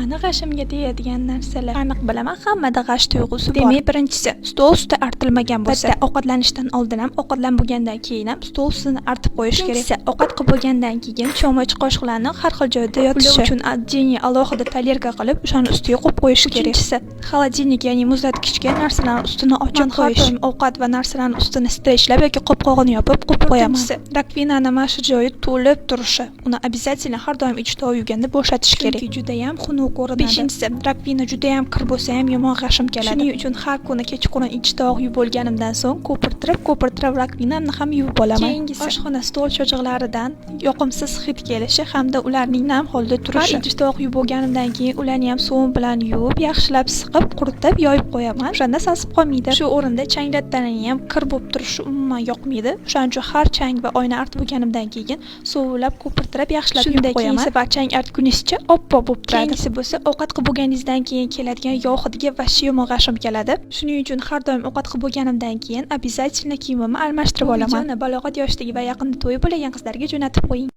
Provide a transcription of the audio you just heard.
Mani g'ashimga tegadigan narsalar. Aniq bilaman, hammada g'ash tuyg'usi bor. Demak, birinchisi, stol usti artilmagan bo'lsa, ovqatlanishdan oldin ham, ovqatlan bo'lgandan keyin ham stol ustini artib qo'yish kerak. Ovqat qilib bo'lgandan keyin cho'mich qo'shiqlarni har xil joyda yotishi uchun отдельно alohida talyerka qilib, o'shani ustiga qo'yib qo'yish kerak. Ikkinchisi, xolodilnik, ya'ni muzlatgichga narsalarni ustini ochib qo'yish. Ovqat va narsalarni ustini strechlab yoki qopqog'ini yopib qo'yib qo'yaman. Rakvinani mana shu joyi to'lib turishi. Uni обязательно har doim ichida yuvganda bo'shatish kerak. Chunki juda ham xunuk ko'rinadi. Beshinchisi, rakvina juda ham kir bo'lsa ham yomon g'ashim keladi. Shuning uchun har kuni kechqurun ichida yuvib bo'lganimdan so'ng ko'pirtirib rakvinamni ham yuvib olaman. Keyingisi, oshxona stol cho'chig'laridan yoqimsiz hid kelishi hamda ularning nam holda turishi. Har ichida yuvib bo'lganimdan keyin ularni ham suv bilan yuvib, yaxshilab siqib, quritib, yoyib qo'yaman. O'shanda sasib qolmaydi. Shu o'rinda changlatdaning ham kir bo'lib turishi umuman yoqmaydi. Shuning uchun har chang va oyna artib bo'lganimdan keyin suvlab ko'pirtirib, yaxshilab yuvib qo'yaman. Va chang artgunizcha oppoq bo'lib turadi. Keyingisi bo'lsa, ovqat qilib bo'lganingizdan keyin keladigan yog' hidiga vashshi yomon g'ashim keladi. Shuning uchun har doim ovqat qilib bo'lganimdan keyin обязательно kiyimimni almashtirib olaman. Balog'at yoshidagi va yaqinda to'yi bo'lgan qizlarga jo'natib qo'ying.